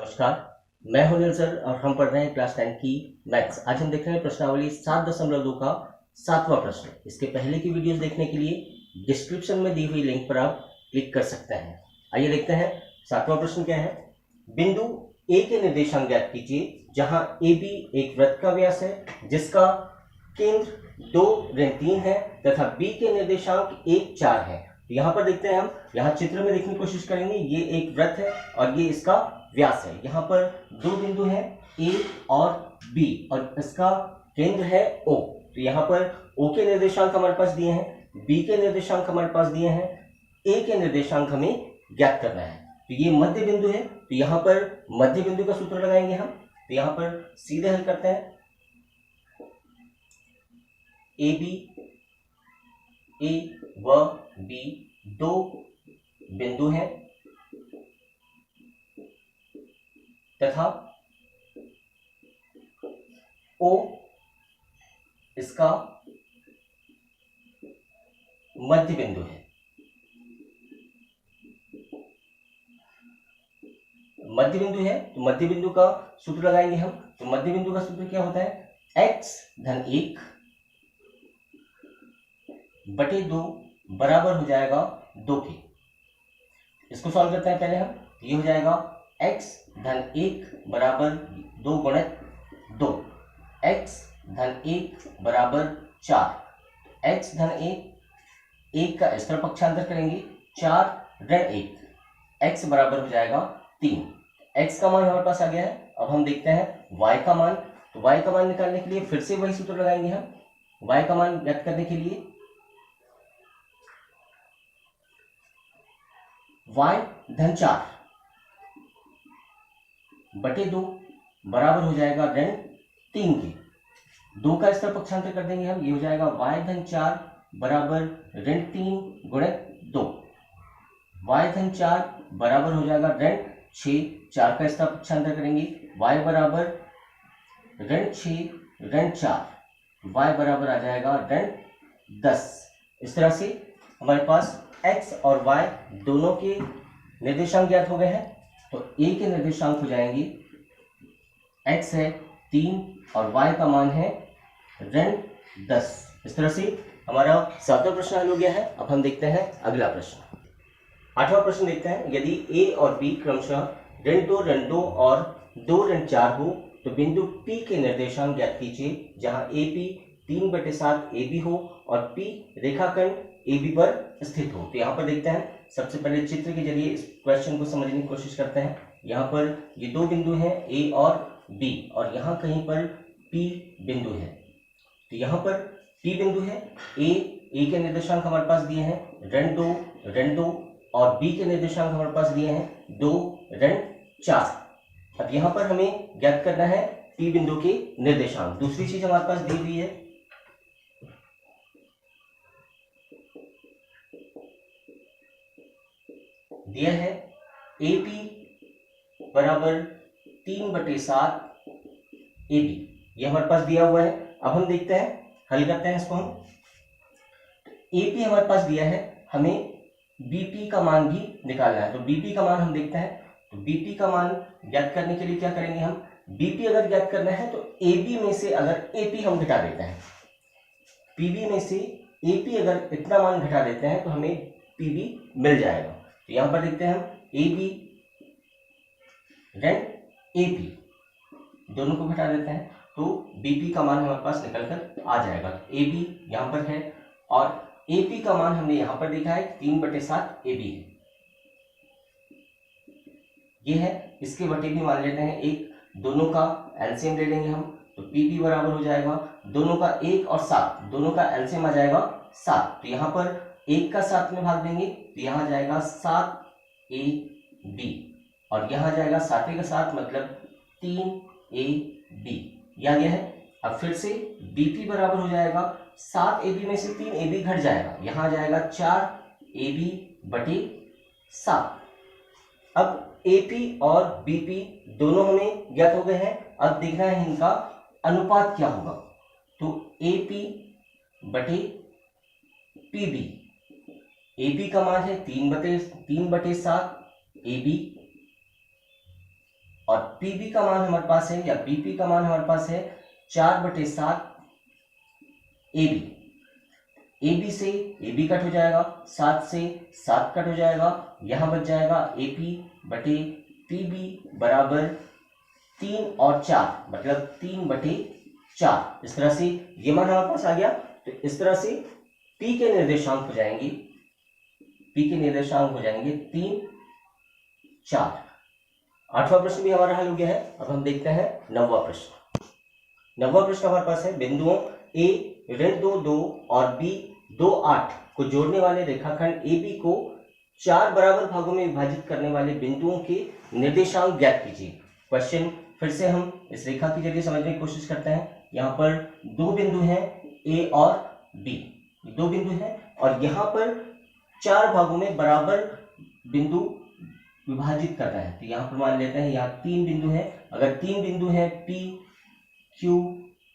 नमस्कार, मैं हूं निल सर और हम पढ़ रहे हैं क्लास 10 की मैथ्स। आज हम देख रहे हैं प्रश्नावली 7.2 का 7वां प्रश्न। इसके पहले की वीडियोस देखने के लिए डिस्क्रिप्शन में दी हुई लिंक पर आप क्लिक कर सकते हैं। आइए देखते हैं 7वां प्रश्न क्या है। बिंदु ए के निर्देशांक ज्ञात कीजिए जहां ए बी एक वृत्त का व्यास है जिसका केंद्र 2 ऋण 3 है तथा बी के निर्देशांक 1 4 है। तो यहाँ पर देखते हैं, हम यहाँ चित्र में देखने की कोशिश करेंगे। ये एक वृत्त है और ये इसका व्यास है। यहाँ पर दो बिंदु हैं ए और बी और इसका केंद्र है ओ। तो यहाँ पर ओ के निर्देशांक हमारे पास दिए हैं, बी के निर्देशांक हमारे पास दिए हैं, ए के निर्देशांक हमें ज्ञात करना है। तो ये मध्य बिंदु है, तो यहाँ पर मध्य बिंदु का सूत्र लगाएंगे हम। तो यहाँ पर सीधे हल करते हैं। ए बी, ए व बी दो बिंदु हैं तथा ओ इसका मध्य बिंदु है। मध्य बिंदु है तो मध्य बिंदु का सूत्र लगाएंगे हम। तो मध्य बिंदु का सूत्र क्या होता है? x धन 1 बटे 2 बराबर हो जाएगा 2 के। इसको सॉल्व करते हैं पहले हम। ये हो जाएगा x धन 1 बराबर 2 गुणित 2, x धन 1 बराबर 4, x धन 1 का इस तरफ पक्षांतर करेंगे 4 ऋण 1, x बराबर हो जाएगा 3। x का मान हमारे पास आ गया है। अब हम देखते हैं y का मान। तो y का मान निकालने के लिए फिर से वही सूत्र लगाएंगे हम। y का मान ज्ञात करने के लिए y धन 4 बटे 2 बराबर हो जाएगा ऋण 3 के। 2 का इस तरफ पक्षांतर कर देंगे हम। ये हो जाएगा y धन 4 बराबर ऋण 3 गुणित 2, y धन 4 बराबर हो जाएगा ऋण 6। 4 का इस तरफ पक्षांतर करेंगे, y बराबर ऋण 6 ऋण 4, y बराबर आ जाएगा ऋण 10। इस तरह से हमारे पास x और y दोनों के निर्देशांक ज्ञात हो गए हैं। तो a के निर्देशांक हो जाएंगे, x है 3 और y का मान है ऋण 10। इस तरह से हमारा 7वां प्रश्न हल हो गया है। अब हम देखते हैं अगला प्रश्न। 8वां प्रश्न देखते हैं। यदि a और b क्रमशः ऋण 2 और 2 ऋण 4 हो तो बिंदु P के निर्देशांक ज्ञात कीजिए जहां AP 3/7 AB हो और P रेखाखंड AB पर स्थित हो। तो यहाँ पर देखते हैं, सबसे पहले चित्र के जरिए इस क्वेश्चन को समझने की कोशिश करते हैं। यहाँ पर ये दो बिंदु हैं A और B और यहाँ कहीं पर P बिंदु है। तो यहाँ पर P बिंदु है, A के निर्देशांक हमारे पास दिए हैं ऋण 2 और B के निर्देशांक हमारे पास दिए हैं 2 ऋण 4। अब यहाँ पर हमें ज्ञात करना है P बिंदु के निर्देशांक। दूसरी चीज हमारे पास दी हुई है, दिया है AP बराबर 3/7 AB। ये हमारे पास दिया हुआ है। अब हम देखते हैं, हल करते हैं इसको हम। AP हमारे पास दिया है, हमें BP का मान भी निकालना है। तो BP का मान हम देखते हैं। तो BP का मान ज्ञात करने के लिए क्या करेंगे हम? BP अगर ज्ञात करना है तो AB में से अगर AP हम घटा देते हैं, PB में से AP अगर इतना मान घटा देते हैं तो हमें PB मिल जाएगा। तो यहां पर देखते हैं हम AB ऋण AP दोनों को घटा देते हैं तो BP का मान हमारे पास निकल कर आ जाएगा। तो AB यहां पर है और AP का मान हमने यहां पर देखा है 3/7 AB है। ये है, इसके बटे भी मान लेते हैं 1, दोनों का एलसीएम ले लेंगे हम। तो PB बराबर हो जाएगा दोनों का 1 और 7, दोनों का एलसीएम आ जाएगा 7। तो यहाँ पर 1 का 7 में भाग देंगे तो यहाँ जाएगा 7AB और यहाँ जाएगा 7 का 7 मतलब 3AB। यह आ गया है। अब फिर से BP बराबर हो जाएगा 7AB में से 3AB घट जाएगा, यहाँ जाएगा 4AB बटे 7। अब AP और BP दोनों हमें ज्ञात हो गए हैं। अब देखना है इनका अनुपात क्या होगा। तो AP बटे PB, AB का मान है 3/7 AB और पीबी का मान हमारे पास है या बीपी का मान हमारे पास है 4/7 AB। AB से AB कट हो जाएगा, 7 से 7 कट हो जाएगा, यहां बच जाएगा AP/PB बराबर 3 और 4, मतलब 3/4। इस तरह से ये मान हमारे पास आ गया। तो इस तरह से P के निर्देशांक हो जाएंगे, P के निर्देशांक हो जाएंगे 3, 4। 8वां प्रश्न भी हमारा हल हो गया है। अब हम देखते हैं 9वां प्रश्न। 9वां प्रश्न हमारे पास है, बिंदुओं A ऋण 2, 2 और B 2, 8 को जोड़ने वाले रेखाखंड AB को 4 बराबर भागों में विभाजित करने वाले बिंदुओं के निर्देशांक ज्ञात कीजिए। क्वेश्चन फिर से हम इस रेखा के जरिए समझने की कोशिश करते हैं। यहाँ पर 2 बिंदु हैं A और B, 2 बिंदु हैं और यहाँ पर 4 भागों में बराबर बिंदु विभाजित कर रहे हैं। तो यहाँ पर मान लेते हैं यहाँ 3 बिंदु हैं। अगर 3 बिंदु हैं P, Q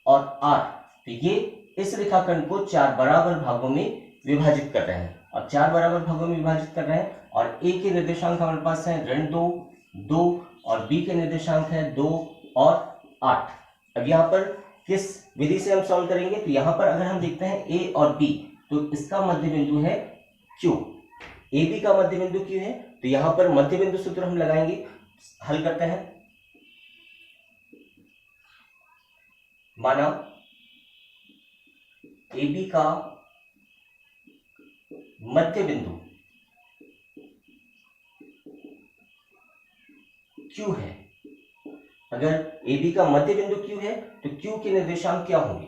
और R, तो ये इस रेखाखंड को 4 बराबर भागों में विभाजित कर रहे हैं। अब 4 बराबर भागों में विभाजित कर रहे हैं और A के निर्देशांक हमारे पास है ऋण 2, 2 और B के निर्देशांक है 2 और 8। अब यहाँ पर किस विधि से हम सॉल्व करेंगे? तो यहाँ पर अगर हम देखते हैं A और B, तो इसका मध्य बिंदु है Q, AB का मध्य बिंदु Q है। तो यहाँ पर मध्य बिंदु सूत्र हम लगाएंगे। हल करते हैं। माना AB का मध्य बिंदु Q है। अगर AB का मध्य बिंदु Q है तो Q के निर्देशांक क्या होंगे?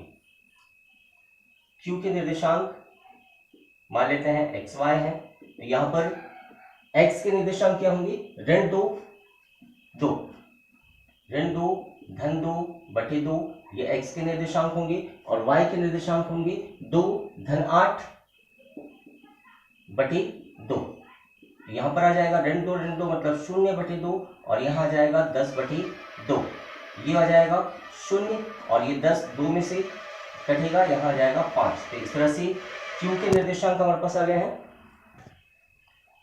Q के निर्देशांक मान लेते हैं XY है। तो यहां पर X के निर्देशांक क्या होंगे? ऋण 2, 2, ऋण 2 धन 2/2, ये X के निर्देशांक होंगे और Y के निर्देशांक होंगे 2 धन 8/2। यहां पर आ जाएगा ऋण 2 मतलब 0/2 और यहां आ जाएगा 10/2। ये आ जाएगा 0 और ये 10 2 में से कटेगा, यहां आ जाएगा 5। तो इस तरह से Q के निर्देशांक हमारे पास आ गए हैं।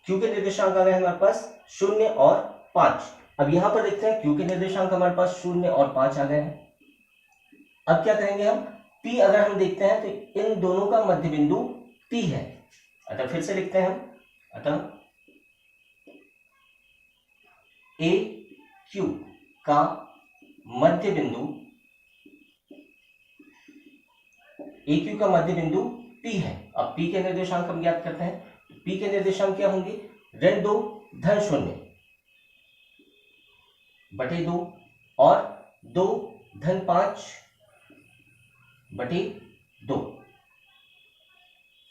Q के निर्देशांक आ गए हमारे पास 0 और 5। अब यहां पर देखते हैं Q के निर्देशांक हमारे पास 0 और 5 आ गए हैं। अब क्या करेंगे हम? P अगर हम देखते हैं तो इन दोनों का मध्य बिंदु P है। अतः फिर से लिखते हैं हम, अतः AQ का मध्य बिंदु, AQ का मध्य बिंदु P है। अब P के निर्देशांक हम ज्ञात करते हैं। P के निर्देशांक क्या होंगे? ऋण 2 धन 0/2 और 2 धन 5/2।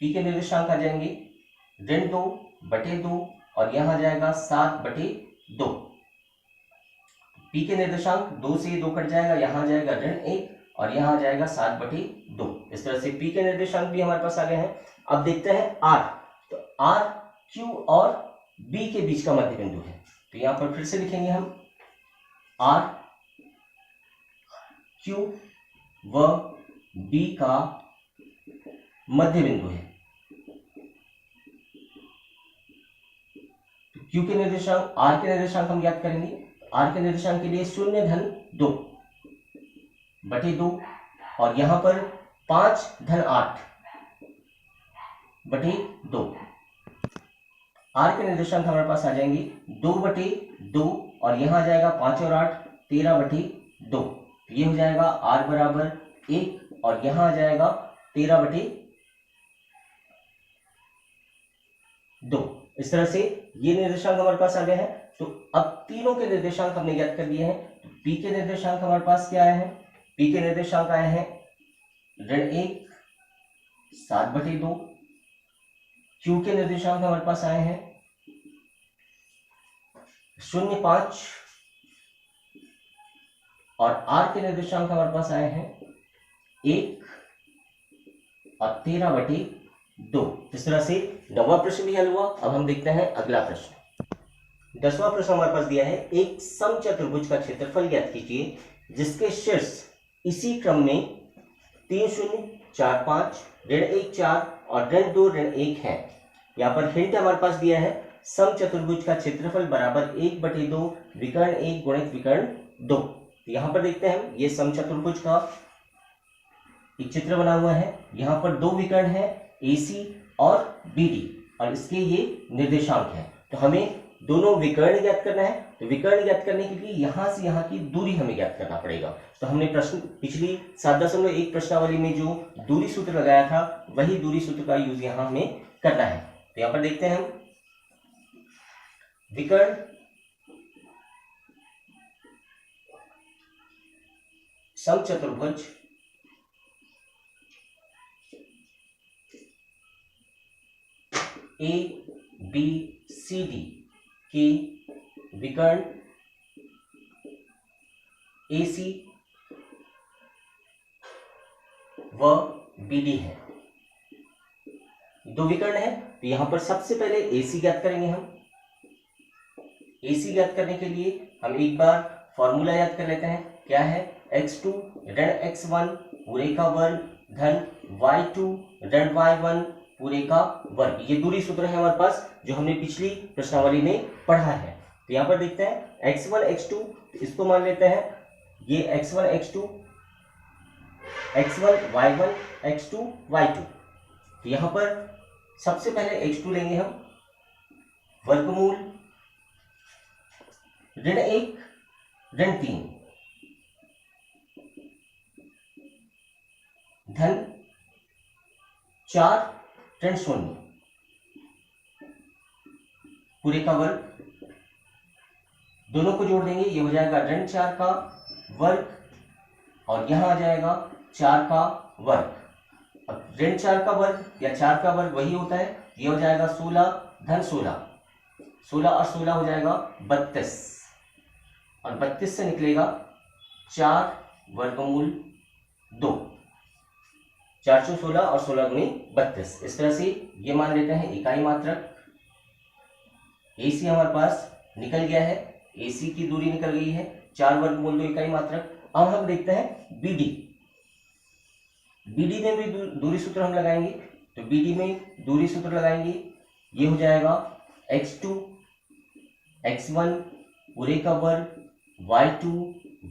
P के निर्देशांक आ जाएंगे ऋण 2/2 और यहां आ जाएगा 7/2। P के निर्देशांक 2 से 2 कट जाएगा, यहां आ जाएगा ऋण 1 और यहां आ जाएगा 7/2। इस तरह से P के निर्देशांक भी हमारे पास आ गए हैं। अब देखते हैं R। तो R Q और B के बीच का मध्य बिंदु है। तो यहां पर फिर से लिखेंगे हम, R Q व B का मध्य बिंदु है। तो Q के निर्देशांक, R के निर्देशांक हम ज्ञात करेंगे। R के निर्देशांक के लिए 0 धन 2/2 और यहां पर 5 धन 8/2। R के निर्देशांक हमारे पास आ जाएंगे 2/2 और यहां आ जाएगा 5 और 8 13/2। ये हो जाएगा R बराबर 1 और यहां आ जाएगा 13/2। इस तरह से ये निर्देशांक हमारे पास आ गए हैं। तो अब तीनों के निर्देशांक हमने ज्ञात कर दिए हैं। तो P के निर्देशांक हमारे पास क्या आए हैं? P के निर्देशांक आए हैं ऋण 1 7/2। Q के निर्देशांक हमारे पास आए हैं 0 5 और R के निर्देशांक हमारे पास आए हैं 1 और 13/2। इस तरह से 9वां प्रश्न भी हल हुआ। अब हम देखते हैं अगला प्रश्न। 10वां प्रश्न हमारे पास दिया है, एक समचतुर्भुज का क्षेत्रफल ज्ञात कीजिए जिसके शीर्ष इसी क्रम में 3 0 4 5 ऋण 1 4 और ऋण 2 ऋण 1 है। यहाँ पर हिंट हमारे पास दिया है समचतुर्भुज का क्षेत्रफल बराबर 1/2 विकर्ण 1 गुणित विकर्ण 2। तो यहाँ पर देखते हैं हम, ये समचतुर्भुज का एक चित्र बना हुआ है। यहाँ पर दो विकर्ण है AC और BD और इसके ये निर्देशांक है। तो हमें दोनों विकर्ण ज्ञात करना है। तो विकर्ण ज्ञात करने के लिए यहाँ से यहाँ की दूरी हमें ज्ञात करना पड़ेगा। तो हमने प्रश्न पिछली 7.1 प्रश्नावली में जो दूरी सूत्र लगाया था वही दूरी सूत्र का यूज यहाँ हमें करना है। तो यहाँ पर देखते हैं हम, विकर्ण समचतुर्भुज ABCD के विकर्ण AC व BD है। दो विकर्ण है तो यहां पर सबसे पहले AC ज्ञात करेंगे हम। AC ज्ञात करने के लिए हम एक बार फॉर्मूला याद कर लेते हैं। क्या है? x2 ऋण x1 पूरे का वर्ग धन y2 ऋण y1 पूरे का वर्ग। ये दूरी सूत्र है हमारे पास जो हमने पिछली प्रश्नावली में पढ़ा है। तो यहाँ पर देखते हैं x1 x2, इसको मान लेते हैं ये x1 x2 x1 y1 x2 y2। तो यहाँ पर सबसे पहले x2 लेंगे हम, वर्गमूल ऋण 1 ऋण 3 धन 4 ऋण 0 पूरे का वर्ग। दोनों को जोड़ देंगे, ये हो जाएगा ऋण 4 का वर्ग और यहां आ जाएगा 4 का वर्ग। अब ऋण 4 का वर्ग या 4 का वर्ग वही होता है, ये हो जाएगा 16 धन 16, 16 और 16 हो जाएगा 32 और 32 से निकलेगा 4 वर्गमूल 2, 416 और 16 गुनी 32। इस तरह से ये मान लेते हैं इकाई मात्रक। AC हमारे पास निकल गया है, AC की दूरी निकल गई है 4 वर्गमूल 2 इकाई मात्रक। अब हम देखते हैं BD। BD में भी दूरी सूत्र हम लगाएंगे। तो BD में दूरी सूत्र लगाएंगे, ये हो जाएगा x2 x1 पूरे का वर्ग y2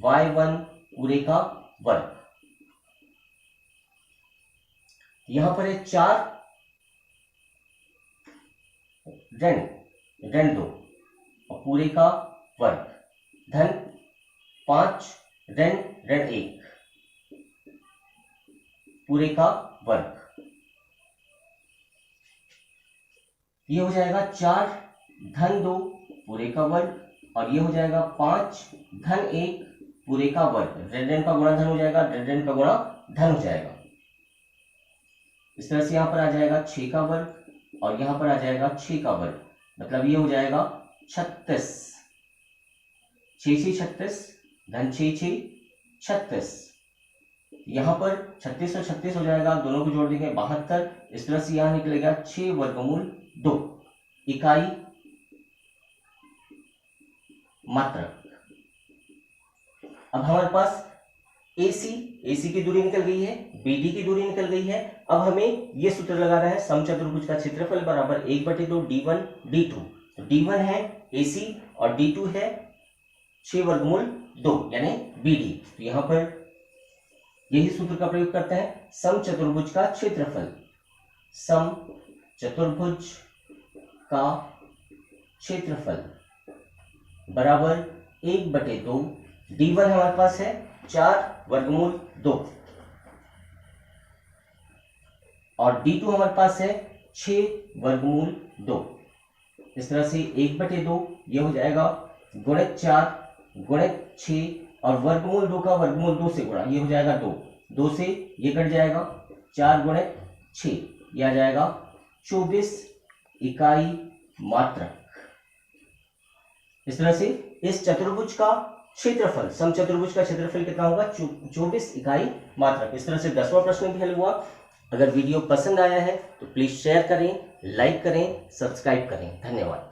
y1 पूरे का वर्ग। यहां पर है 4 ऋण 2 और पूरे का वर्ग धन 5 ऋण 1 पूरे का वर्ग। ये हो जाएगा 4 धन 2 पूरे का वर्ग और ये हो जाएगा 5 धन 1 पूरे का वर्ग। ऋण का गुणा धन हो जाएगा, ऋण का गुणा धन हो जाएगा। इस तरह से यहां पर आ जाएगा 6 का वर्ग और यहां पर आ जाएगा 6 का वर्ग, मतलब ये हो जाएगा 36, 6 6 36 धन 6 6 36। यहां पर 36 और 36 हो जाएगा, दोनों को जोड़ देंगे 72। इस तरह से यहां निकलेगा 6 वर्गमूल 2 इकाई मात्रक। अब हमारे पास AC की दूरी निकल गई है, BD की दूरी निकल गई है। अब हमें ये सूत्र लगाना है, समचतुर्भुज का क्षेत्रफल बराबर 1/2 D1 D2। तो D1 है AC और D2 है 6 वर्गमूल 2 यानी BD। तो यहां पर यही सूत्र का प्रयोग करते हैं, समचतुर्भुज का क्षेत्रफल, समचतुर्भुज का क्षेत्रफल बराबर 1/2 D1 हमारे पास है 4 वर्गमूल 2 और D2 हमारे पास है 6 वर्गमूल 2। इस तरह से 1/2 ये हो जाएगा गुणित 4 गुणित 6 और वर्गमूल 2 का वर्गमूल 2 से गुणा, ये हो जाएगा 2, 2 से ये कट जाएगा 4 गुणित 6, ये आ जाएगा 24 इकाई मात्रक। इस तरह से इस चतुर्भुज का क्षेत्रफल, समचतुर्भुज का क्षेत्रफल कितना होगा? 24 इकाई मात्रक। इस तरह से 10वां प्रश्न भी हल हुआ। अगर वीडियो पसंद आया है तो प्लीज शेयर करें, लाइक करें, सब्सक्राइब करें। धन्यवाद।